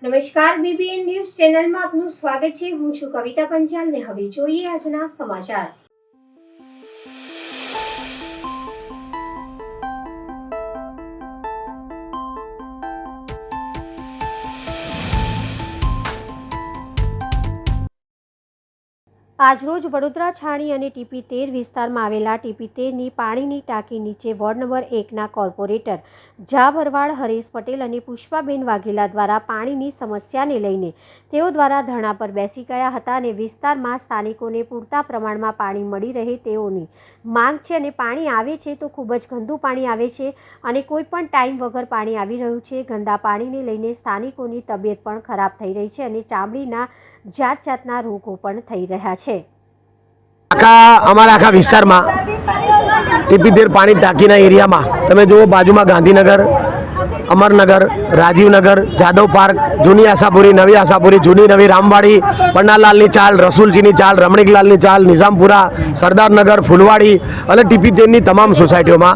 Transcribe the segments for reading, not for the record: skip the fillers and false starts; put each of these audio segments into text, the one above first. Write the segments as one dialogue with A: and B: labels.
A: નમસ્કાર, BBN news ચેનલમાં આપનું સ્વાગત છે। હું છું કવિતા પંચાલ ને હવે જોઈએ આજના સમાચાર। આજરોજ વડોદરા છાણી અને ટીપી-13 વિસ્તારમાં આવેલા ટીપી-13ની પાણીની ટાંકી નીચે વોર્ડ નંબર 1ના કોર્પોરેટર જા ભરવાડ, હરેશ પટેલ અને પુષ્પાબેન વાઘેલા દ્વારા પાણીની સમસ્યાને લઈને તેઓ દ્વારા ધરણા પર બેસી ગયા હતા અને વિસ્તારમાં સ્થાનિકોને પૂરતા પ્રમાણમાં પાણી મળી રહે તેઓની માંગ છે અને પાણી આવે છે તો ખૂબ જ ગંદુ પાણી આવે છે અને કોઈ પણ ટાઈમ વગર પાણી આવી રહ્યું છે। ગંદા પાણીને લઈને સ્થાનિકોની તબિયત પણ ખરાબ થઈ રહી છે અને ચામડીના જાતના રોગો પણ થઈ રહ્યા છે।
B: आखा विस्तार में टीपी-13 पानी टाँकीना एरिया में तमे जो बाजू में गांधीनगर, अमरनगर, राजीवनगर, जादव पार्क, जूनी आशापुरी, नवी आशापुरी, जूनी नवी रामवाड़ी, पन्नालालनी चाल, रसूलजीनी चाल, रमणीकलालनी चाल, निजामपुरा, सरदारनगर, फूलवाड़ी और टीपी-13 तमाम सोसायटीओं में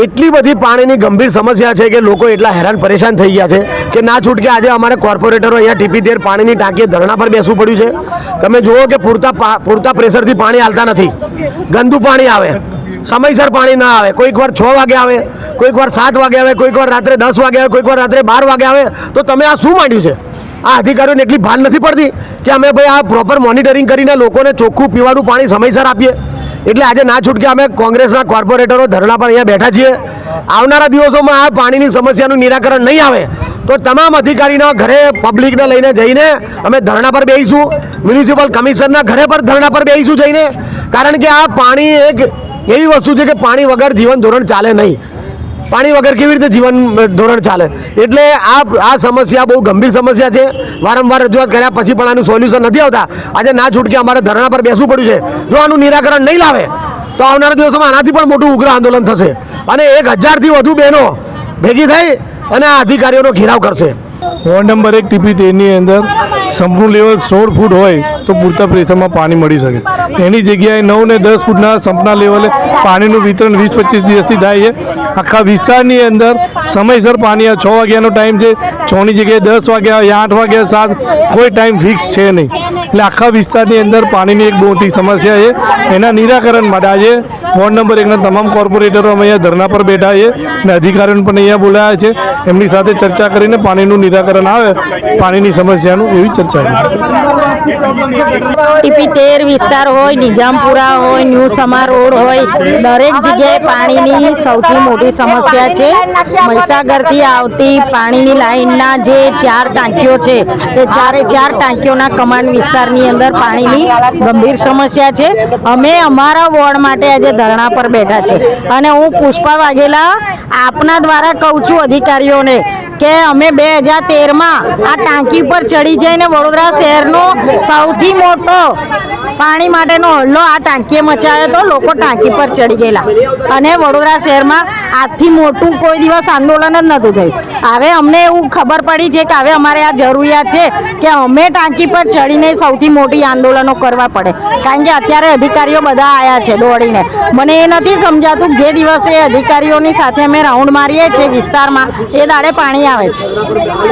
B: એટલી બધી પાણીની ગંભીર સમસ્યા છે કે લોકો એટલા હેરાન પરેશાન થઈ ગયા છે કે ના છૂટકે આજે અમારે કોર્પોરેટરો અહીંયા ટીપી-13 પાણીની ટાંકીએ ધરણા પર બેસવું પડ્યું છે। તમે જુઓ કે પૂરતા પ્રેશરથી પાણી હાલતા નથી, ગંદુ પાણી આવે, સમયસર પાણી ના આવે, કોઈક વાર 6 વાગે આવે, કોઈક વાર 7 વાગે આવે, કોઈક વાર રાત્રે 10 વાગે આવે, કોઈક વાર રાત્રે 12 વાગે આવે। તો તમે આ શું માંડ્યું છે? આ અધિકારીઓને એટલી ભાન નથી પડતી કે અમે ભાઈ આ પ્રોપર મોનિટરિંગ કરીને લોકોને ચોખ્ખું પીવાનું પાણી સમયસર આપીએ। એટલે આજે ના છૂટકે અમે કોંગ્રેસના કોર્પોરેટરો ધરણા પર અહીંયા બેઠા છીએ। આવનારા દિવસોમાં આ પાણીની સમસ્યાનું નિરાકરણ નહીં આવે તો તમામ અધિકારીના ઘરે પબ્લિકને લઈને જઈને અમે ધરણા પર બેસીશું। મ્યુનિસિપલ કમિશનરના ઘરે પર ધરણા પર બેસીશું જઈને, કારણ કે આ પાણી એક એવી વસ્તુ છે કે પાણી વગર જીવન ધોરણ ચાલે નહીં। પાણી વગર કેવી રીતે જીવન ધોરણ ચાલે? એટલે આ સમસ્યા બહુ ગંભીર સમસ્યા છે। વારંવાર રજૂઆત કર્યા પછી પણ આનું સોલ્યુશન નથી આવતા। આજે ના છૂટકે અમારે ધરણા પર બેસવું પડ્યું છે। જો આનું નિરાકરણ નહીં લાવે તો આવનારા દિવસોમાં આનાથી પણ મોટું ઉગ્ર આંદોલન થશે અને 1000થી વધુ બહેનો ભેગી થઈ અને આ અધિકારીઓનો ઘેરાવ કરશે।
C: વોર્ડ નંબર 1 ટીપી-13ની અંદર સંપનું લેવલ 16 ફૂટ હોય તો પૂરતા પ્રેશરમાં પાણી મળી શકે, એની જગ્યાએ 9 ને 10 ફૂટના સંપના લેવલે પાણીનું વિતરણ 20-25 દિવસથી થાય છે। આખા વિસ્તારની અંદર સમયસર પાણી 6 વાગ્યાનો ટાઈમ છે, 6ની જગ્યાએ 10 વાગ્યા, 8 વાગ્યા, 7, કોઈ ટાઈમ ફિક્સ છે નહીં। એટલે આખા વિસ્તારની અંદર પાણીની એક બહુ મોટી સમસ્યા છે। એના નિરાકરણ માટે આજે વોર્ડ નંબર 1ના તમામ કોર્પોરેટરો અમે અહીંયા ધરણા પર બેઠા છે અને અધિકારીઓને પણ અહીંયા બોલાયા છે, એમની સાથે ચર્ચા કરીને પાણીનું નિરાકરણ આવે, પાણીની સમસ્યાનું એવી ચર્ચા કરી।
D: ટીપી-13 વિસ્તાર હોય, નિજામપુરા હોય, ન્યૂ સમા રોડ હોય, દરેક જગ્યાએ પાણીની સૌથી મોટી સમસ્યા છે। મહીસાગરથી આવતી પાણીની લાઈનના જે 4 ટાંકીઓ છે તે 4 ટાંકીઓના કમાન્ડ વિસ્તારની અંદર પાણીની ગંભીર સમસ્યા છે। અમે અમારા વોર્ડ માટે આજે ધરણા પર બેઠા છે અને હું પુષ્પા વાઘેલા આપના દ્વારા કહું છું અધિકારીઓને કે અમે 2013માં આ ટાંકી પર ચડી જઈને વડોદરા શહેરનો સૌથી મોટો પાણી માટેનો હલ્લો આ ટાંકીએ મચાવ્યો તો લોકો ટાંકી પર ચડી ગયેલા અને વડોદરા શહેરમાં આજથી મોટું કોઈ દિવસ આંદોલન જ નહોતું થયું। હવે અમને એવું ખબર પડી છે કે હવે અમારે આ જરૂરિયાત છે કે અમે ટાંકી પર ચડીને સૌથી મોટી આંદોલનો કરવા પડે, કારણ કે અત્યારે અધિકારીઓ બધા આવ્યા છે દોડીને। મને એ નથી સમજાતું જે દિવસે અધિકારીઓની સાથે અમે રાઉન્ડ મારીએ છીએ વિસ્તારમાં એ દાડે પાણી આવે છે,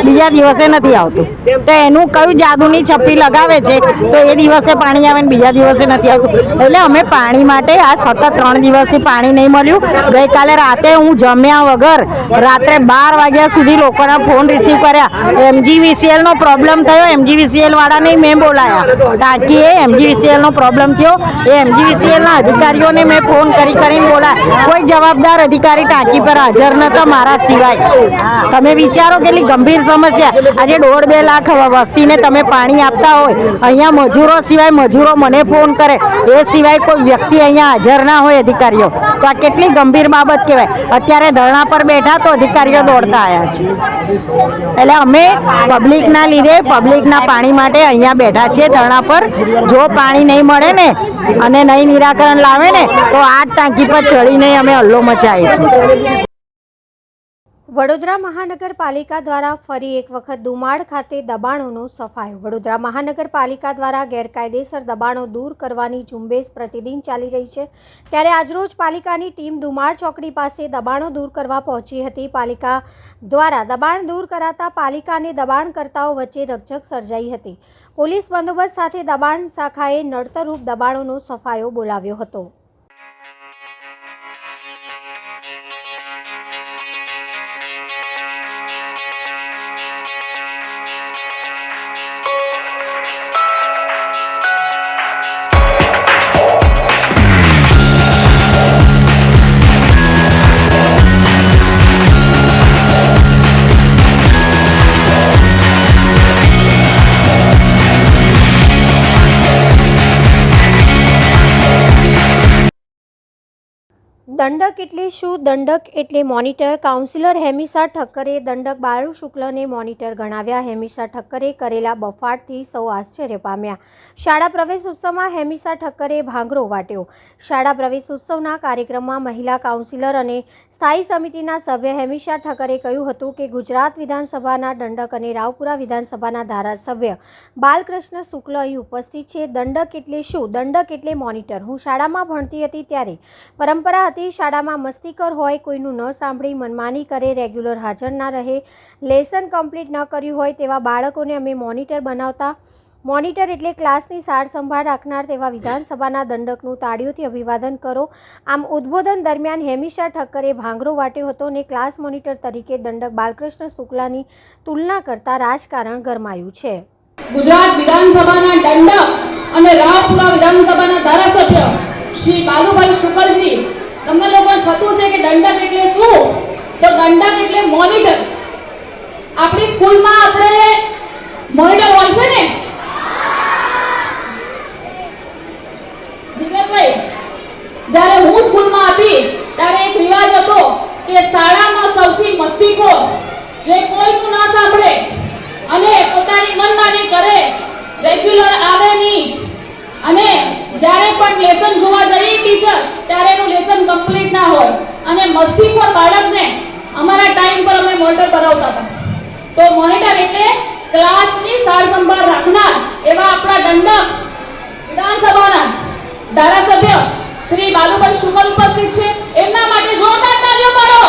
D: બીજા દિવસે નથી આવતું। તો એનું કયું જાદુની છપ્પી લગાવે છે તો એ દિવસે પાણી આવે ને બીજા દિવસે નથી આવતું। એટલે અમે પાણી માટે આ સતત 3 દિવસથી પાણી નહીં મળ્યું। ગઈકાલે રાતે હું જમ્યા વગર રાત્રે 12 વાગ્યા સુધી લોકોના ફોન રિસીવ કર્યા। MGVCLનો પ્રોબ્લેમ થયો, MGVCL વાળાને મેં બોલાયા, ટાંકીએ MGVCLનો પ્રોબ્લેમ થયો, એ MGVCLના અધિકારીઓને મેં ફોન કરીને બોલાયા। કોઈ જવાબદાર અધિકારી ટાંકી પર હાજર નહોતા મારા સિવાય। તમે વિચારો કેટલી ગંભીર સમસ્યા। આજે 1.5-2 લાખ વસ્તીને તમે પાણી આપતા હોય, અહીંયા મજૂરો સિવાય મજૂરો મને ફોન કરે, એ સિવાય કોઈ વ્યક્તિ અહીંયા હાજર ના હોય અધિકારીઓ, તો આ કેટલી ગંભીર બાબત કહેવાય। અત્યારે ધરણા પર બેઠા તો અધિકારીઓ દોડતા આવ્યા છે। એટલે અમે પબ્લિકના લીધે પબ્લિકના પાણી માટે અહીંયા બેઠા છીએ ધરણા પર। જો પાણી નહીં મળે ને અને નહીં નિરાકરણ લાવે ને તો આ ટાંકી પર ચડીને અમે હલ્લો મચાવીશું।
A: વડોદરા મહાનગરપાલિકા દ્વારા ફરી એક વખત દુમાડ ખાતે દબાણોનો સફાયો. વડોદરા મહાનગરપાલિકા દ્વારા ગેરકાયદેસર દબાણો દૂર કરવાની ઝુંબેશ પ્રતિદિન ચાલી રહી છે, ત્યારે આજરોજ પાલિકાની ટીમ દુમાડ ચોકડી પાસે દબાણો દૂર કરવા પહોંચી હતી. પાલિકા દ્વારા દબાણ દૂર કરાતા પાલિકા અને દબાણકર્તાઓ વચ્ચે રકઝક સર્જાઈ હતી. પોલીસ બંદોબસ્ત સાથે દબાણ શાખાએ નડતરરૂપ દબાણોનો સફાયો બોલાવ્યો હતો. દંડક એટલે શું? દંડક એટલે મોનિટર. કાઉન્સિલર હેમિશા ઠક્કરે દંડક બાળુ શુક્લને મોનિટર ગણાવ્યા. હેમિશા ઠક્કરે કરેલા બફાટથી સૌ આશ્ચર્ય પામ્યા. શાળા પ્રવેશ ઉત્સવમાં હેમિશા ઠક્કરે ભાંગરો વાટ્યો. શાળા પ્રવેશ ઉત્સવના કાર્યક્રમમાં મહિલા કાઉન્સિલર અને સ્થાયી સમિતિના સભ્ય હેમિશા ઠક્કરે કહ્યું હતું કે ગુજરાત વિધાનસભાના દંડક અને રાવપુરા વિધાનસભાના ધારાસભ્ય બાલકૃષ્ણ શુક્લ અહીં ઉપસ્થિત છે. દંડક એટલે શું? દંડક એટલે મોનિટર. હું શાળામાં ભણતી હતી ત્યારે પરંપરા હતી શાળામાં મસ્તીખોર હોય, કોઈનું ન સાંભળી મનમાની કરે, રેગ્યુલર હાજર ના રહે, લેસન કમ્પ્લીટ ન કર્યું હોય તેવા બાળકોને અમે મોનિટર બનાવતા. મોનિટર એટલે ક્લાસની સાર સંભાળ રાખનાર. તેવા વિધાનસભાના દંડકનું તાળીઓથી અભિવાદન કરો. આમ ઉદ્બોધન દરમિયાન હેમિશા ઠક્કરે ભાંગરો વાટ્યો હતો અને ક્લાસ મોનિટર તરીકે દંડક બાલકૃષ્ણ શુક્લાની તુલના કરતા રાજકારણ ગરમાયું છે.
E: ગુજરાત વિધાનસભાના દંડક અને રાવપુરા વિધાનસભાના ધારાસભ્ય શ્રી બાલુભાઈ શુકલજી, તમને લોકોને થતું છે કે દંડક એટલે શું? તો દંડક એટલે મોનિટર. આપણી સ્કૂલમાં આપણે મોનિટર હોય છે ને જીગરભાઈ, જ્યારે હું સ્કૂલમાં હતી ત્યારે એક રિવાજ હતો કે શાળામાં સૌથી મસ્તીખોર, જે કોઈનું ના સાંભળે અને પોતાની મનમાની કરે, રેગ્યુલર આવે નહીં, અને જ્યારે પણ લેસન જોવા જઈએ ટીચર ત્યારે એનું લેસન કમ્પ્લીટ ના હોય, અને મસ્તીખોર બાળકને અમારા ટાઈમ પર અમે મોનિટર બનાવતા હતા. તો મોનિટર એટલે ક્લાસની સાર સંભાળ રાખનાર એવા આપણા દંડક વિધાનસભાના ધારાસભ્ય શ્રી બાલુભાઈ શુકલ ઉપસ્થિત છે. એમના માટે જોરદાર તાળીઓ પાડો.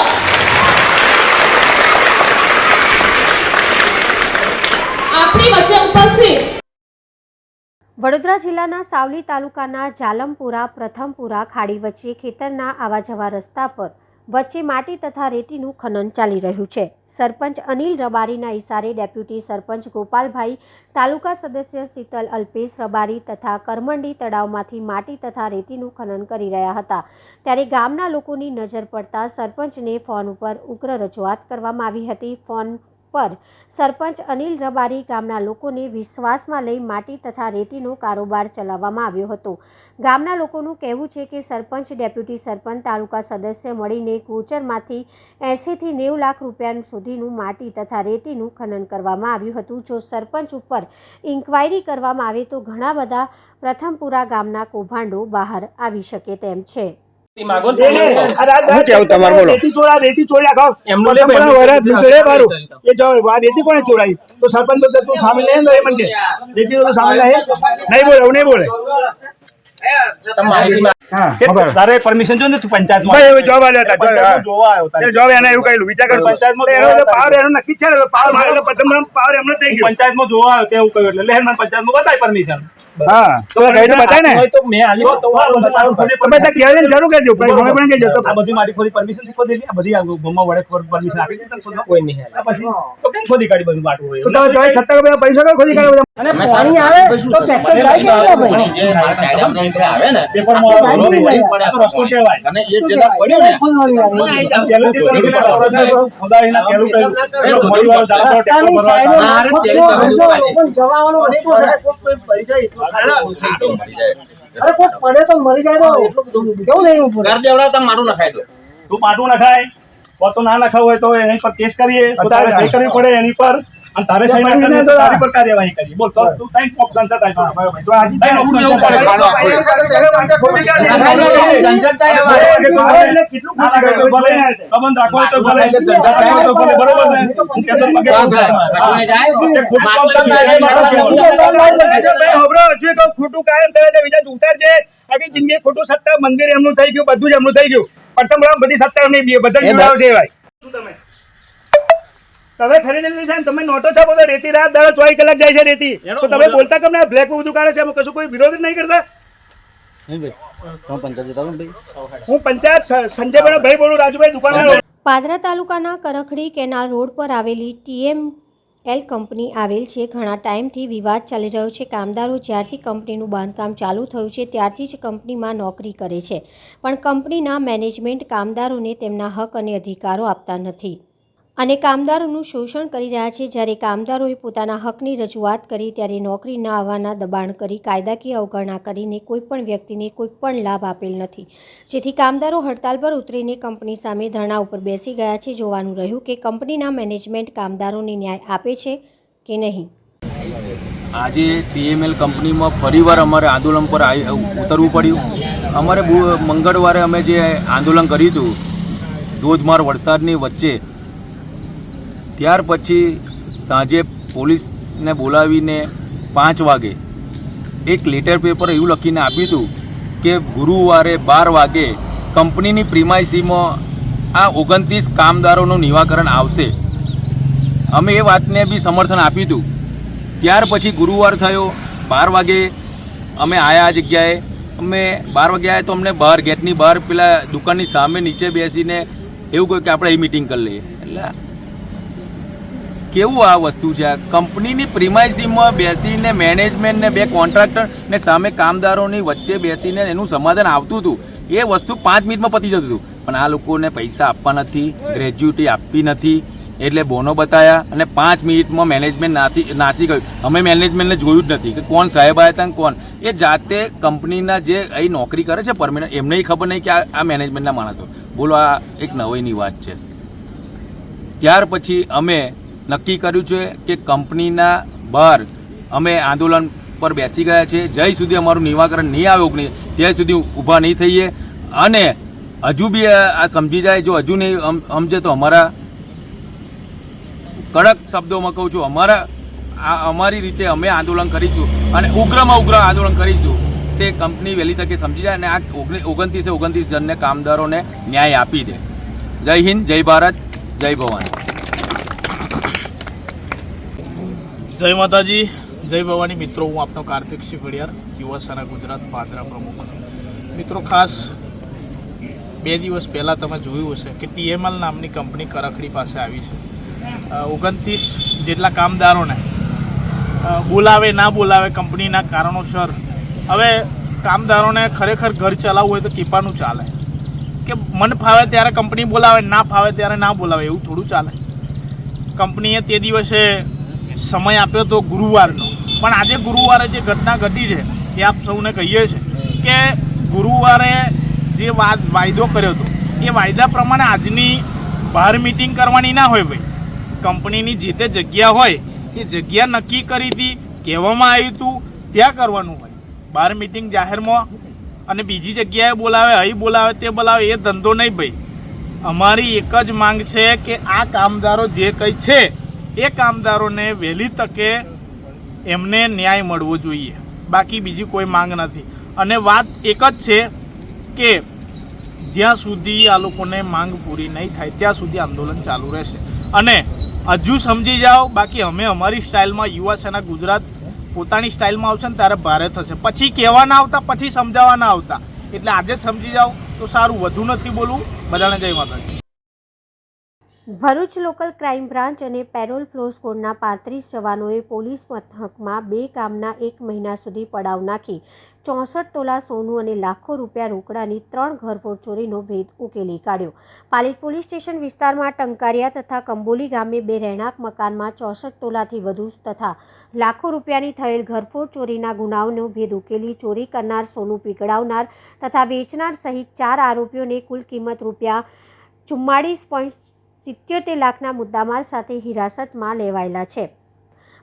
E: આપણી વચ્ચે ઉપસ્થિત
A: વડોદરા જિલ્લાના સાવલી તાલુકાના જાલમપુરા પ્રથમપુરા ખાડી વચ્ચે ખેતરના આવા જવા રસ્તા પર વચ્ચે માટી તથા રેતીનું ખનન ચાલી રહ્યું છે. સરપંચ અનિલ રબારીના ઇશારે ડેપ્યુટી સરપંચ ગોપાલભાઈ, તાલુકા સદસ્ય શીતલ અલ્પેશ રબારી તથા કરમંડી તળાવમાંથી માટી તથા રેતીનું ખનન કરી રહ્યા હતા. ત્યારે ગામના લોકોની નજર પડતા સરપંચને ફોન ઉપર ઉગ્ર રજૂઆત કરવામાં આવી હતી. ફોન પર સરપંચ અનિલ રબારી ગામના લોકોને વિશ્વાસમાં લઈ માટી તથા રેતીનો કારોબાર ચલાવવામાં આવ્યો હતો. ગામના લોકોનું કહેવું છે કે સરપંચ, ડેપ્યુટી સરપંચ, તાલુકા સદસ્ય મળીને ગોચરમાંથી 80 થી 90 લાખ રૂપિયા સુધીનું માટી તથા રેતીનું ખનન કરવામાં આવ્યું હતું. જો સરપંચ ઉપર ઇન્ક્વાયરી કરવામાં આવે તો ઘણા બધા પ્રથમપુરા ગામના કૌભાંડો બહાર આવી શકે તેમ છે.
F: તારે પરમિશન જો ને તું પંચાયતમાં જોબ આવ્યા હતા, જોબ એને એવું કહેલું વિચાર કર પંચાયતમાં પાવર એનો નક્કી છે ને, પાવર મારે પ્રથમ પાવર એમનો થઈ ગયો. પંચાયતમાં જોવા આવ્યો તેવું કહ્યું એટલે લહેર પંચાયતમાં બતાય પરમિશન. હા તો કઈ તો બતાય ને, તો મેં આલી તો પૈસા કેવું જરૂર કરજો, તમે પણ કહેજો તો આ બધી મારી ખોરી પરમિશન થી ખોદી આ બધી ગોમમાં વડે પરમિશન આપી દીધી કોઈ નહીં. પછી તો કેમ ખોદી કાઢી બધું બાટવું હોય તો તમે 70 પૈસા કઈ ખોદી કાઢો અને પાણી આવે તો ટ્રેક્ટર જાય કે ભાઈ જે સાઈડ એમ આવે ને પેપરમાં પડે રસ્તો કહેવાય અને એ જગ્યા પડ્યો ને ખોદાઈના પેલું કહ્યું મોડી વાળો જાતો ટ્રેક્ટર ભરવા મારે તેલ જવાનો રસ્તો છે પૈસા અરે કોટ પડે તો મરી જાય તો એટલું બધું કેવું નહીં ઉપર ઘર દેવડા તમે માટું નખાય દો. તું માટું નખાય તો ના નખાવ હોય તો એની પર કેસ કરીએ, તારે સહી કરવી પડે એની પર. અને તારે સહી ના કરવી તો તારી પર કાર્યવાહી કરી. બોલ તો તું ત્રણ ઓપ્શન છે તારી પાસે.
G: તો આજે
F: ત્રણ option છે તારી પાસે. કેટલું સંબંધ રાખવો હોય તો ભલે, બરોબર ને? હું કહેતો પગે ખોટું કાયમ કરે છે, બીજા ઉતાર છે. આખી જિંદગી ખોટું સત્તા, મંદિર એમનું થઈ ગયું, બધું જ એમનું થઈ ગયું. પ્રથમ બધી સત્તા એમની બધા જોડાવ છે. ભાઈ શું તમે ખરીદેલી છે ને, તમે નોટો છાપો તો રેતી રાત દાડો 24 કલાક જાય છે રેતી, તો તમે બોલતા કેમ ના? બ્લેક બધું કાઢે છે, એમાં કશું કોઈ વિરોધ જ નહીં કરતા. હું પંચાયત સંજયભાઈ ભાઈ બોલું, રાજુભાઈ દુકાનદાર.
A: પાદરા તાલુકાના કરખડી કેનાલ રોડ પર આવેલી TML કંપની આવેલ છે. ઘણા ટાઈમથી વિવાદ ચાલી રહ્યો છે. કામદારો જ્યારથી કંપનીનું બાંધકામ ચાલુ થયું છે ત્યારથી જ કંપનીમાં નોકરી કરે છે, પણ કંપનીના મેનેજમેન્ટ કામદારોને તેમના હક અને અધિકારો આપતા નથી અને કામદારોનું શોષણ કરી રહ્યા છે. જ્યારે કામદારોએ પોતાના હકની રજૂઆત કરી ત્યારે નોકરી ન આવવાના દબાણ કરી કાયદાકીય અવગણના કરીને કોઈપણ વ્યક્તિને કોઈપણ લાભ આપેલ નથી, જેથી કામદારો હડતાલ પર ઉતરીને કંપની સામે ધરણા ઉપર બેસી ગયા છે. જોવાનું રહ્યું કે કંપનીના મેનેજમેન્ટ કામદારોને ન્યાય આપે છે કે નહીં.
H: આજે TML કંપનીમાં ફરીવાર અમારે આંદોલન પર ઉતરવું પડ્યું. અમારે મંગળવારે અમે જે આંદોલન કર્યું હતું ધોધમાર વરસાદની વચ્ચે, ત્યાર પછી સાંજે પોલીસને બોલાવીને 5 વાગે એક લેટર પેપર એવું લખીને આપ્યું હતું કે ગુરુવારે 12 વાગે કંપનીની પ્રિમાઇસીમાં આ 29 કામદારોનું નિવાકરણ આવશે. અમે એ વાતને બી સમર્થન આપ્યું હતું. ત્યાર પછી ગુરુવાર થયો, 12 વાગે અમે આવ્યા આ જગ્યાએ. અમે 12 વાગે આવ્યા તો અમને બહાર ગેટની બહાર પેલા દુકાનની સામે નીચે બેસીને એવું કહ્યું કે આપણે એ મિટિંગ કરી લઈએ. એટલે કેવું આ વસ્તુ છે? કંપનીની પ્રિમાઇસીમાં બેસીને મેનેજમેન્ટને, બે કોન્ટ્રાક્ટર ને સામે કામદારોની વચ્ચે બેસીને એનું સમાધાન આવતું હતું. એ વસ્તુ 5 મિનિટમાં પતી જતું હતું, પણ આ લોકોને પૈસા આપવા નથી, ગ્રેજ્યુટી આપવી નથી, એટલે બોનો બતાવ્યા અને 5 મિનિટમાં મેનેજમેન્ટ નાસી ગયું. અમે મેનેજમેન્ટને જોયું જ નથી કે કોણ સાહેબ આવ્યા હતા ને કોણ. એ જાતે કંપનીના જે અહીં નોકરી કરે છે પરમેનન્ટ, એમને ખબર નહીં કે આ મેનેજમેન્ટના માણસો. બોલો, આ એક નવાઈની વાત છે. ત્યાર પછી અમે નક્કી કર્યું છે કે કંપનીના બહાર અમે આંદોલન પર બેસી ગયા છે. જ્યાં સુધી અમારું નિવાકરણ નહીં આવે ત્યાં સુધી ઊભા નહીં થઈએ. અને હજુ બી આ સમજી જાય, જો હજુ નહીં સમજે તો અમારા કડક શબ્દોમાં કહું છું, અમારી રીતે અમે આંદોલન કરીશું અને ઉગ્રમાં ઉગ્ર આંદોલન કરીશું. તે કંપની વહેલી તકે સમજી જાય અને આ 29 જણને કામદારોને ન્યાય આપી દે. જય હિન્દ, જય ભારત, જય ભવાની.
I: જય માતાજી, જય ભવાની. મિત્રો, હું આપનો કાર્તિક શિખડિયાર, યુવા સેના ગુજરાત પાદરા પ્રમુખ. મિત્રો, ખાસ 2 દિવસ પહેલાં તમે જોયું હશે કે TML નામની કંપની કરખડી પાસે આવી છે. 29 જેટલા કામદારોને બોલાવે ના બોલાવે કંપનીના કારણોસર. હવે કામદારોને ખરેખર ઘર ચલાવવું હોય તો કીપાનું ચાલે કે મન ફાવે ત્યારે કંપની બોલાવે, ના ફાવે ત્યારે ના બોલાવે, એવું થોડું ચાલે. કંપનીએ તે દિવસે સમય આપ્યો તો ગુરુવારનો, પણ આજે ગુરુવારે જે ઘટના ઘટી છે એ આપ સૌને કહીએ છીએ કે ગુરુવારે જે વાયદો કર્યો હતો એ વાયદા પ્રમાણે આજની બહાર મિટિંગ કરવાની ના હોય ભાઈ. કંપનીની જે તે જગ્યા હોય એ જગ્યા નક્કી કરી હતી, કહેવામાં આવ્યું હતું ત્યાં કરવાનું હોય. બહાર મિટિંગ જાહેરમાં અને બીજી જગ્યાએ બોલાવે, અહીં બોલાવે, તે બોલાવે, એ ધંધો નહીં ભાઈ. અમારી એક જ માંગ છે કે આ કામદારો જે કંઈ છે એ કામદારોને વહેલી તકે એમને ન્યાય મળવો જોઈએ, બાકી બીજી કોઈ માંગ નથી. અને વાત એક જ છે કે જ્યાં સુધી આ લોકોને માંગ પૂરી નહીં થાય ત્યાં સુધી આંદોલન ચાલુ રહેશે. અને હજુ સમજી જાઓ, બાકી અમે અમારી સ્ટાઇલમાં, યુવા સેના ગુજરાત પોતાની સ્ટાઇલમાં આવશે ને ત્યારે ભારે થશે. પછી કહેવા ના આવતા, પછી સમજાવવા ના આવતા. એટલે આજે સમજી જાઓ તો સારું, વધુ નથી બોલવું. બધાને જય માતાજી.
A: ભરૂચ લોકલ ક્રાઇમ બ્રાન્ચ અને પેરોલ ફ્લો સ્કોડના 35 જવાનોએ પોલીસ મથકમાં 2 ગામના 1 મહિના સુધી પડાવ નાખી 64 તોલા સોનું અને લાખો રૂપિયા રોકડાની 3 ઘરફોડ ચોરીનો ભેદ ઉકેલી કાઢ્યો. પાલિત પોલીસ સ્ટેશન વિસ્તારમાં ટંકારિયા તથા કંબોલી ગામે 2 રહેણાંક મકાનમાં 64 તોલાથી વધુ તથા લાખો રૂપિયાની થયેલ ઘરફોડ ચોરીના ગુનાઓનો ભેદ ઉકેલી ચોરી કરનાર, સોનું પીગળાવનાર તથા વેચનાર સહિત 4 આરોપીઓને કુલ કિંમત રૂપિયા 44.77 લાખના મુદ્દામાલ સાથે હિરાસતમાં લેવાયેલા છે.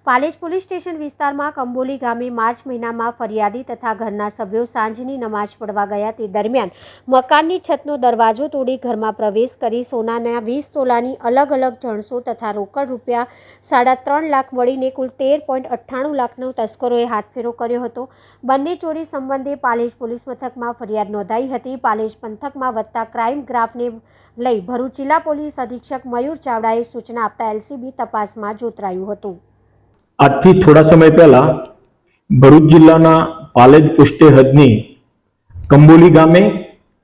A: પાલેજ પોલીસ સ્ટેશન વિસ્તારમાં કંબોલી ગામે માર્ચ મહિનામાં ફરિયાદી તથા ઘરના સભ્યો સાંજની નમાઝ પઢવા ગયા તે દરમિયાન મકાનની છતનો દરવાજો તોડી ઘરમાં પ્રવેશ કરી સોનાના 20 તોલાની અલગ અલગ જણસો તથા રોકડ રૂપિયા 3.5 લાખ મળીને કુલ 13.98 લાખનો તસ્કરોએ હાથફેરો કર્યો હતો. બંને ચોરી સંબંધે પાલેજ પોલીસ મથકમાં ફરિયાદ નોંધાઈ હતી. પાલેજ પંથકમાં વધતા ક્રાઇમ ગ્રાફને લઈ ભરૂચ જિલ્લા પોલીસ અધિક્ષક મયુર ચાવડાએ સૂચના આપતા એલસીબી તપાસમાં જોતરાયું હતું.
G: આજથી થોડા સમય પહેલા ભરૂચ જિલ્લાના પાલેજ પોસ્ટે હદની કંબોલી ગામે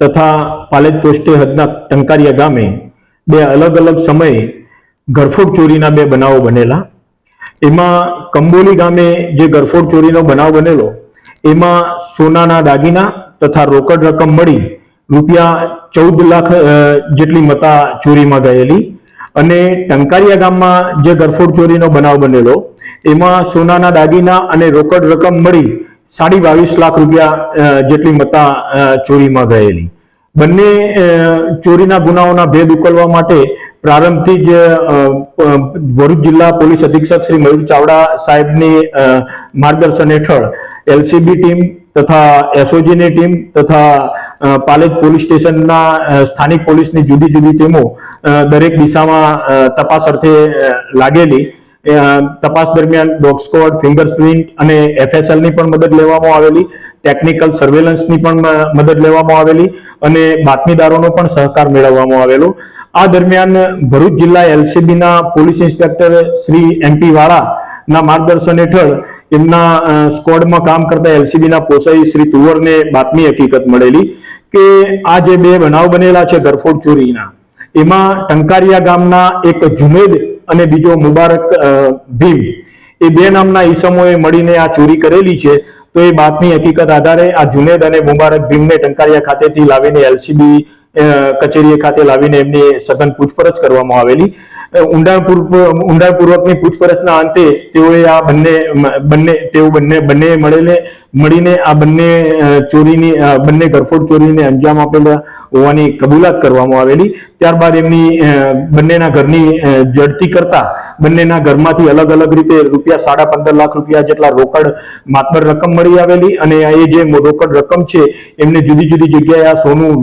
G: તથા પાલેજ પોસ્ટે હદના ટંકારિયા ગામે બે અલગ અલગ સમયે ઘરફોડ ચોરીના બે બનાવો બનેલા. એમાં કંબોલી ગામે જે ઘરફોડ ચોરીનો બનાવ બનેલો એમાં સોનાના દાગીના તથા રોકડ રકમ મળી રૂપિયા 14 લાખ જેટલી મતા ચોરીમાં ગયેલી. અને ટંકારિયા ગામમાં જે ઘરફોડ ચોરીનો બનાવ બનેલો એમાં સોનાના દાગીના અને રોકડ રકમ મળી 22.5 લાખ રૂપિયા જેટલી મતા ચોરીમાં ગયેલી. બંને ચોરીના ગુનાઓના ભેદ ઉકેલવા માટે પ્રારંભથી જ ભરૂચ જિલ્લા પોલીસ અધિક્ષક શ્રી મયુર ચાવડા સાહેબની માર્ગદર્શન હેઠળ એલસીબી ટીમ તથા એસઓજીની ટીમ તથા પાલેજ પોલીસ સ્ટેશનના સ્થાનિક પોલીસની જુદી જુદી ટીમો દરેક દિશામાં તપાસ અર્થે લાગેલી. તપાસ દરમિયાન ડોગ સ્ક્વોડ, ફિંગરપ્રિન્ટ અને એફએસએલની પણ મદદ લેવામાં આવેલી, ટેકનિકલ સર્વેલન્સની પણ મદદ લેવામાં આવેલી અને બાતમીદારોનો પણ સહકાર મેળવવામાં આવેલો. આ દરમિયાન ભરૂચ જિલ્લા એલસીબીના પોલીસ ઇન્સ્પેક્ટર શ્રી એમપી વાળાના માર્ગદર્શન હેઠળ એમના સ્ક્વોડમાં કામ કરતા એલસીબીના પોસાઈ શ્રી તુવરને બાતમી હકીકત મળેલી કે આ જે બે બનાવ બનેલા છે ઘરફોડ ચોરીના, એમાં ટંકારિયા ગામના એક જુનેદ અને બીજો મુબારક ભીમ એ બે નામના ઈસમોએ મળીને આ ચોરી કરેલી છે. તો એ બાતમી હકીકત આધારે આ જુનેદ અને મુબારક ભીમને ટંકારિયા ખાતેથી લાવીને એલસીબી કચેરી ખાતે લાવીને એમની સઘન પૂછપરછ કરવામાં આવેલી. ઊંડાણપૂર્વકની પૂછપરછના અંતે તેઓએ આ બંને મળીને આ બંને ઘરફોડ ચોરીને અંજામ આપેલા હોવાની કબૂલાત કરવામાં આવેલી. ત્યારબાદ એમની બંનેના ઘરની જડતી કરતા બંનેના ઘરમાંથી અલગ અલગ રીતે રૂપિયા 15.5 લાખ રૂપિયા જેટલા રોકડ માતબર રકમ મળી આવેલી. અને એ જે રોકડ રકમ છે એમને જુદી જુદી જગ્યાએ આ સોનું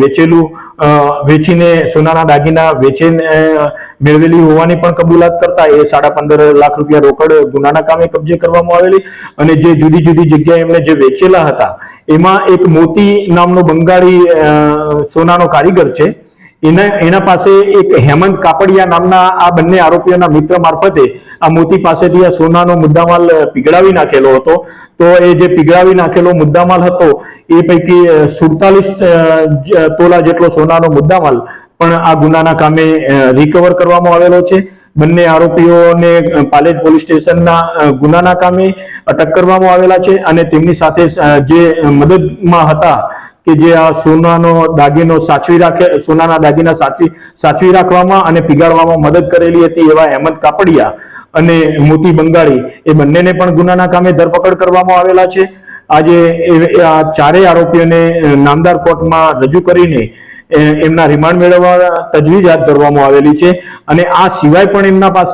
G: વેચીને સોનાના દાગીના વેચીને મેળવેલી હોવાની પણ કબૂલાત કરતા એ 15.5 લાખ રૂપિયા રોકડ ગુનાના કામે કબજે કરવામાં આવેલી. અને જે જુદી જુદી જગ્યાએ એમને જે વેચેલા હતા એમાં એક મોતી નામનો બંગાળી સોનાનો કારીગર છે, એના પાસે એક હેમંત કાપડિયા નામના આ બંને આરોપીઓના મિત્ર મારફતે આ મોતી પાસેથી આ સોનાનો મુદ્દામાલ પીગળાવી નાખેલો હતો. તો એ જે પીગળાવી નાખેલો મુદ્દામાલ હતો એ પૈકી 47 તોલા જેટલો સોનાનો મુદ્દામાલ પણ આ ગુનાના કામે રિકવર કરવામાં આવેલો છે. બંને આરોપીઓને પાલેજ પોલીસ સ્ટેશનના ગુનાના કામે અટક કરવામાં આવેલા છે. અને તેમની સાથે જે મદદમાં હતા કે જે આ સોનાના દાગીના સાચવી રાખવામાં અને પીગાળવામાં મદદ કરેલી હતી એવા હેમંત કાપડિયા અને મોતી બંગાળી એ બંનેને પણ ગુનાના કામે ધરપકડ કરવામાં આવેલા છે. આજે આ ચારેય આરોપીઓને નામદાર કોર્ટમાં રજૂ કરીને એમના રિમાન્ડ મેળવવા તજવીજ હાથ ધરવામાં આવેલી છે. અને આ સિવાય પણ એમના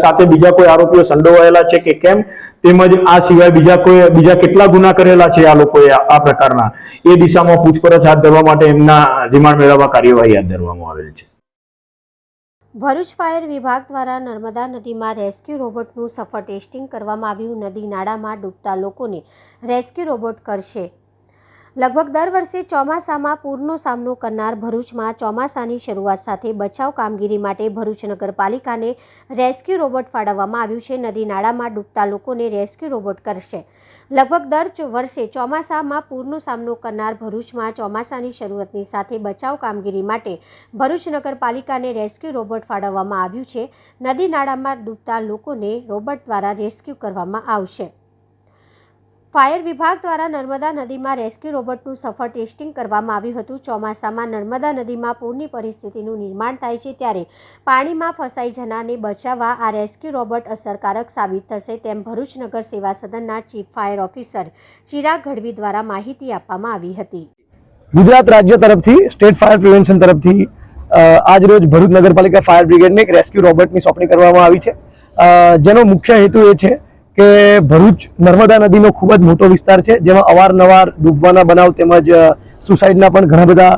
G: સાથે બીજા કોઈ આરોપીઓ સંડોવાયેલા છે કે કેમ, તેમજ આ સિવાય બીજા કેટલા ગુના કરેલા છે આ લોકોએ આ પ્રકારના, એ દિશામાં પૂછપરછ હાથ ધરવા માટે એમના રિમાન્ડ મેળવવા કાર્યવાહી હાથ ધરવામાં આવેલી છે.
A: ભરૂચ ફાયર વિભાગ દ્વારા નર્મદા નદીમાં રેસ્ક્યુ રોબોટનું સફળ ટેસ્ટિંગ કરવામાં આવ્યું. નદી નાળામાં ડૂબતા લોકોને રેસ્ક્યુ રોબોટ કરશે. લગભગ દર વર્ષે ચોમાસામાં પૂરનો સામનો કરનાર ભરૂચમાં ચોમાસાની શરૂઆત સાથે બચાવ કામગીરી માટે ભરૂચ નગરપાલિકાને રેસ્ક્યુ રોબોટ ફાળવવામાં આવ્યું છે. નદી નાળામાં ડૂબતા લોકોને રેસ્ક્યુ રોબોટ કરશે. લગભગ દર વર્ષે ચોમાસામાં પૂરનો સામનો કરનાર ભરૂચમાં ચોમાસાની શરૂઆતની સાથે બચાવ કામગીરી માટે ભરૂચ નગરપાલિકાને રેસ્ક્યુ રોબોટ ફાળવવામાં આવ્યું છે. નદી નાળામાં ડૂબતા લોકોને રોબોટ દ્વારા રેસ્ક્યુ કરવામાં આવશે. ફાયર વિભાગ દ્વારા નર્મદા નદીમાં રેસ્ક્યુ રોબોટનું સફળ ટેસ્ટિંગ કરવામાં આવ્યું હતું. ચોમાસામાં નર્મદા નદીમાં પૂરની પરિસ્થિતિનું નિર્માણ થાય છે ત્યારે પાણીમાં ફસાઈ જનારને બચાવવા આ રેસ્ક્યુ રોબોટ અસરકારક સાબિત થશે તેમ ભરૂચ નગર સેવા સદનના chief fire officer Chirag Gadhvi દ્વારા માહિતી આપવામાં આવી હતી.
B: ગુજરાત રાજ્ય તરફથી સ્ટેટ ફાયર પ્રિવેન્શન તરફથી આજ રોજ ભરૂચ નગરપાલિકા ફાયર બ્રિગેડને એક રેસ્ક્યુ રોબોટની સોંપણી કરવામાં આવી છે, જેનો મુખ્ય હેતુ એ છે કે ભરૂચ નર્મદા નદીનો ખૂબ જ મોટો વિસ્તાર છે, જેમાં અવારનવાર ડૂબવાના બનાવ તેમજ સુસાઇડના પણ ઘણા બધા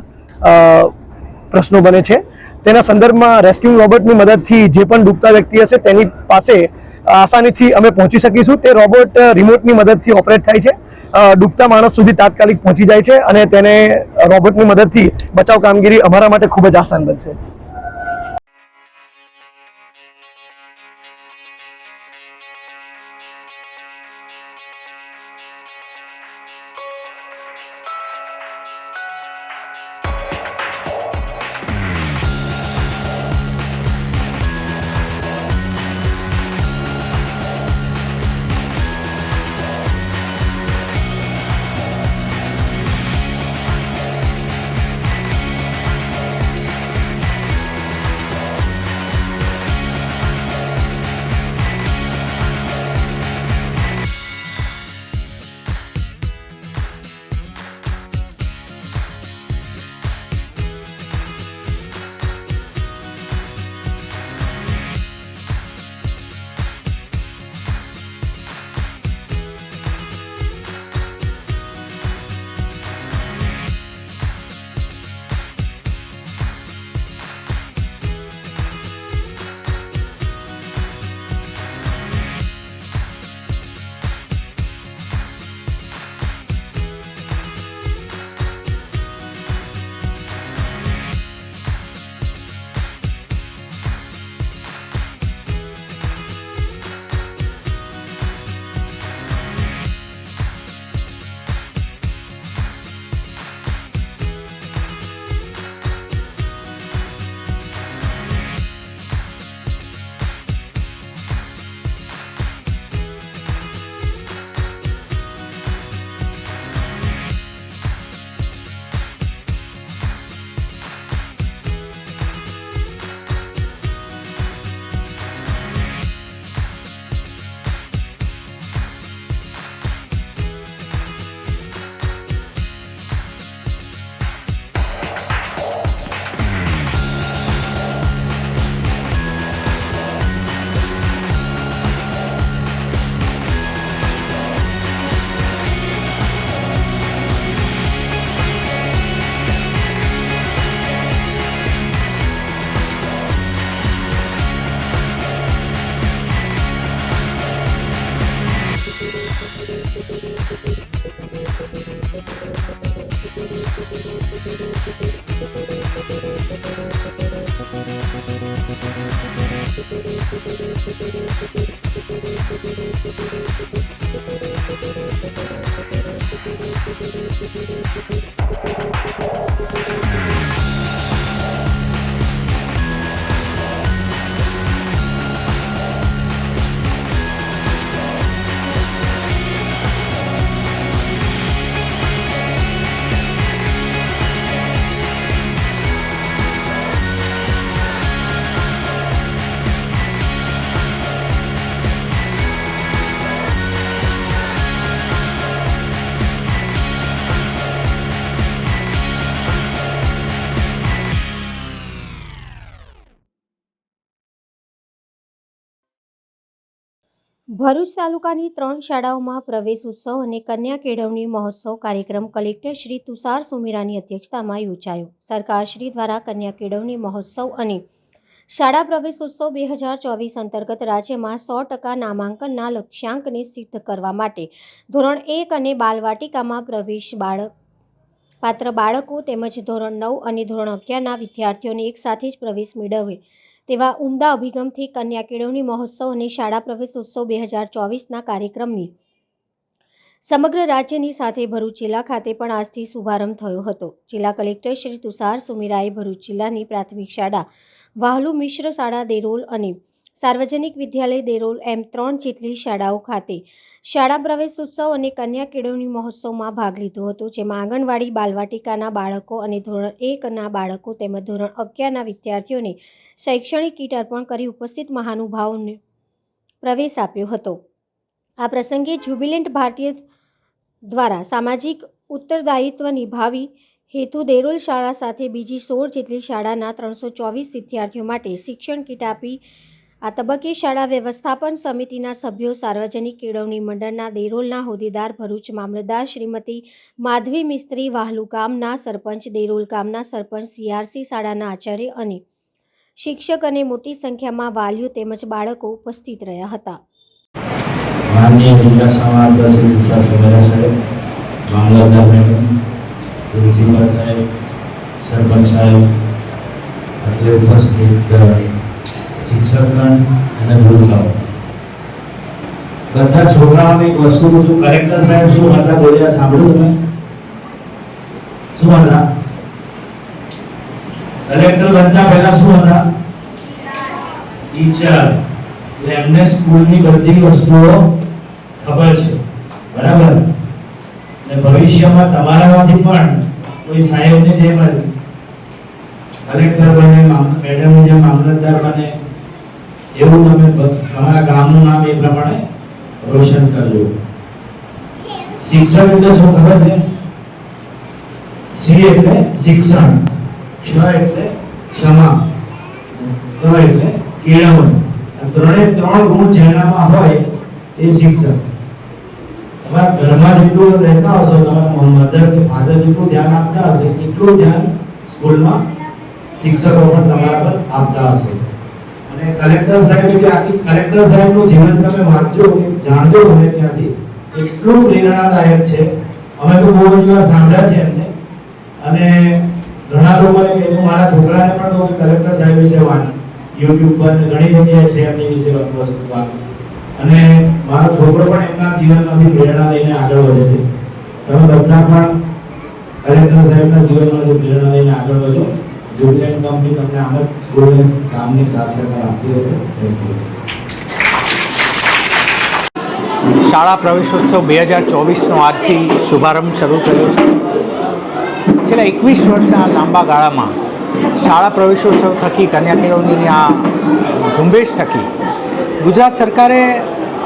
B: પ્રશ્નો બને છે. તેના સંદર્ભમાં રેસ્ક્યુ રોબોટની મદદથી જે પણ ડૂબતા વ્યક્તિ હશે તેની પાસે આસાનીથી અમે પહોંચી શકીશું. તે રોબોટ રિમોટની મદદથી ઓપરેટ થાય છે, ડૂબતા માણસ સુધી તાત્કાલિક પહોંચી જાય છે અને તેને રોબોટની મદદથી બચાવ કામગીરી અમારા માટે ખૂબ જ આસાન બનશે.
A: ભરૂચ તાલુકાની 3 શાળાઓમાં પ્રવેશ ઉત્સવ અને કન્યા કેળવણી મહોત્સવ કાર્યક્રમ કલેક્ટર શ્રી તુષાર સુમેરાની અધ્યક્ષતામાં યોજાયો. સરકારશ્રી દ્વારા કન્યા કેળવણી મહોત્સવ અને શાળા પ્રવેશ ઉત્સવ 2024 અંતર્ગત રાજ્યમાં 100% નામાંકનના લક્ષ્યાંકને સિદ્ધ કરવા માટે ધોરણ 1 અને બાલવાટિકામાં પ્રવેશ પાત્ર બાળકો તેમજ ધોરણ 9 અને ધોરણ 11ના વિદ્યાર્થીઓને એકસાથે જ પ્રવેશ મેળવે તેવા ઉમદા અભિગમથી કન્યા કેળવણી મહોત્સવ અને શાળા પ્રવેશ ઉત્સવ 2024ના કાર્યક્રમની સમગ્ર રાજ્યની સાથે ભરૂચ જિલ્લા ખાતે પણ આજથી શુભારંભ થયો હતો. જિલ્લા કલેક્ટર શ્રી તુષાર સુમેરાએ ભરૂચ જિલ્લાની પ્રાથમિક શાળા વાહલુ મિશ્ર શાળા દેરોલ અને સાર્વજનિક વિદ્યાલય દેરોલ એમ 3 જેટલી શાળાઓ ખાતે શાળા પ્રવેશ ઉત્સવ અને કન્યા કેળવણી મહોત્સવમાં ભાગ લીધો હતો, જેમાં આંગણવાડી બાલવાટિકાના બાળકો અને ધોરણ 1ના બાળકો તેમજ ધોરણ 11ના વિદ્યાર્થીઓને શૈક્ષણિક કીટ અર્પણ કરી ઉપસ્થિત મહાનુભાવોને પ્રવેશ આપ્યો હતો. આ પ્રસંગે જ્યુબિલન્ટ ભારતીય દ્વારા સામાજિક ઉત્તરદાયિત્વ નિભાવી હેતુ દેરોલ શાળા સાથે બીજી 16 જેટલી શાળાના 324 વિદ્યાર્થીઓ માટે શિક્ષણ કીટ આપી આ તબક્કે શાળા વ્યવસ્થાપન સમિતિના સભ્યો, સાર્વજનિક કેળવણી મંડળના દેરોલના હોદ્દેદાર, ભરૂચ મામલતદાર શ્રીમતી માધવી મિસ્ત્રી, વાહલુ ગામના સરપંચ, દેરોલ ગામના સરપંચ, CRC શાળાના આચાર્ય અને શિક્ષક અને મોટી સંખ્યામાં વાલીઓ તેમજ બાળકો ઉપસ્થિત રહ્યા હતા.
J: माननीय जिला समाज तहसील तुषार सोमेरा साहेब, मामलतदार मैडम, प्रिंसिपल साहेब, सरपंच साहेब, એટલે ઉપસ્થિત શિક્ષકગણ અને વૃદ્ધાઓ, બધા છોકરાઓને એક વસ્તુ પૂછું. કલેક્ટર સાહેબ શું હતા બોલ્યા સાંભળ્યું તમે? શું હતા? કલેક્ટર બનતા પહેલા શું હતા? ટીચર. એટલે એમને સ્કૂલની બધી વસ્તુઓ ખબર છે, બરાબર? અને ભવિષ્યમાં તમારામાંથી પણ કોઈ સાહેબની જેમ કલેક્ટર બને, મેડમની જેમ મામલતદાર બને, એવું તમે તમારા ગામનું નામ એ પ્રમાણે રોશન કરજો. શિક્ષક એટલે શું ખબર છે? સી એટલે શિક્ષણ, ક્ષ એટલે ક્ષમા, ક એટલે કેળવણી. ત્રણે ત્રણ ગુણ જેનામાં હોય એ શિક્ષક. તમારા ઘરમાં જેટલું રહેતા હશો, તમારા મધર કે ફાધર જેટલું ધ્યાન આપતા હશે, એટલું ધ્યાન સ્કૂલમાં શિક્ષકો પણ તમારા પર આપતા હશે. અને કલેક્ટર સાહેબ કે આખી કલેક્ટર સાહેબનું જીવન તમે વાંચજો કે જાણજો ગમે ત્યાંથી, એટલું પ્રેરણાદાયક છે. અમે તો બહુ બધી વાર સાંભળ્યા છે એમને, અને ઘણા લોકોને કીધું, મારા છોકરાને પણ તો કલેક્ટર સાહેબ વિશે વાંચ, YouTube પર ઘણી જગ્યાએ છે એમની વિશે વસ્તુ વાત, અને મારો છોકરો પણ એમના જીવનમાંથી પ્રેરણા લઈને આગળ વધે છે. તમે બધા પણ કલેક્ટર સાહેબના જીવનમાંથી પ્રેરણા લઈને આગળ વધો. જુબિલન્ટ કંપની તમને આમ જ સ્કૂલની કામની સાથ સહકાર આપતી રહેશે. Thank you.
K: શાળા પ્રવેશોત્સવ 2024નો આજથી શુભારંભ શરૂ થયો છે. છેલ્લા 21 વર્ષના લાંબા ગાળામાં શાળા પ્રવેશોત્સવ થકી, કન્યા કેળવણીની આ ઝુંબેશ થકી ગુજરાત સરકારે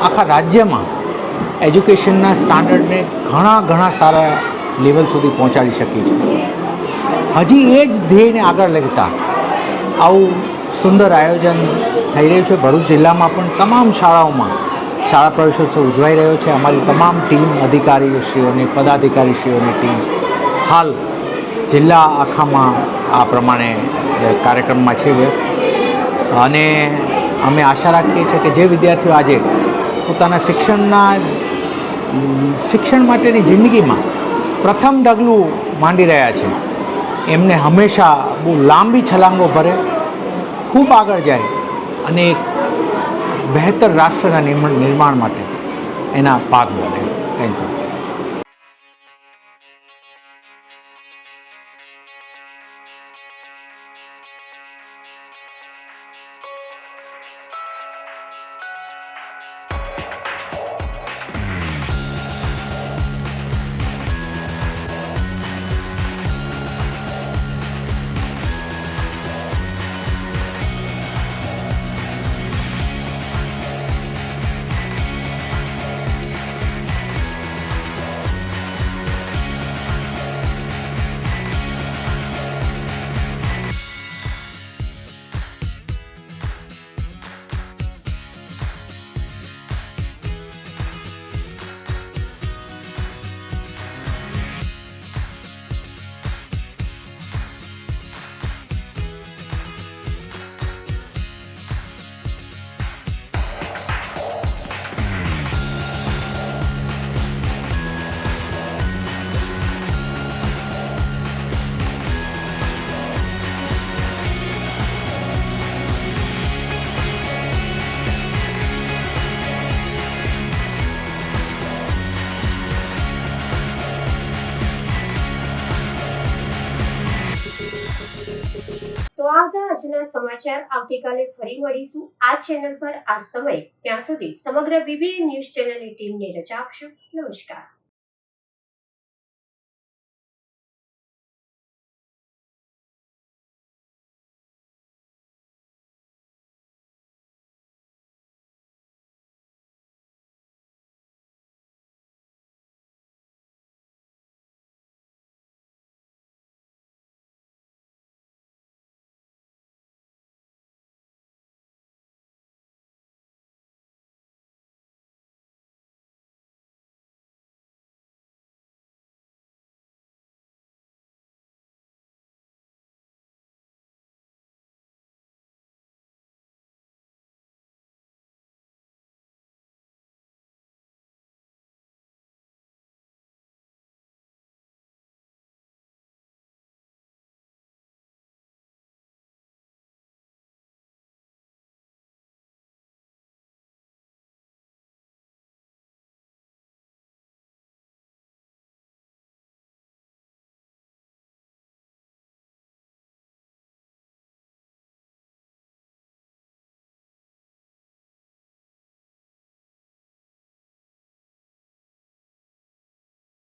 K: આખા રાજ્યમાં એજ્યુકેશનના સ્ટાન્ડર્ડને ઘણા સારા લેવલ સુધી પહોંચાડી શકી છે. હજી એ જ ધ્યેયને આગળ લેતા આવું સુંદર આયોજન થઈ રહ્યું છે. ભરૂચ જિલ્લામાં પણ તમામ શાળાઓમાં શાળા પ્રવેશોત્સવ ઉજવાઈ રહ્યો છે. અમારી તમામ ટીમ, અધિકારીશ્રીઓની, પદાધિકારીશ્રીઓની ટીમ હાલ જિલ્લા આખામાં આ પ્રમાણે કાર્યક્રમમાં છે વ્યસ્ત, અને અમે આશા રાખીએ છીએ કે જે વિદ્યાર્થીઓ આજે પોતાના શિક્ષણ માટેની જિંદગીમાં પ્રથમ ડગલું માંડી રહ્યા છે, એમને હંમેશા બહુ લાંબી છલાંગો ભરે, ખૂબ આગળ જાય અને એક બહેતર રાષ્ટ્રના નિર્માણ માટે એના ભાગ બને. Thank you.
A: તો આ હતા આજના સમાચાર. આવતીકાલે ફરી મળીશું આ ચેનલ પર આ સમય. ત્યાં સુધી સમગ્ર BBN ન્યૂઝ ચેનલની ટીમને રજા આપશો. નમસ્કાર.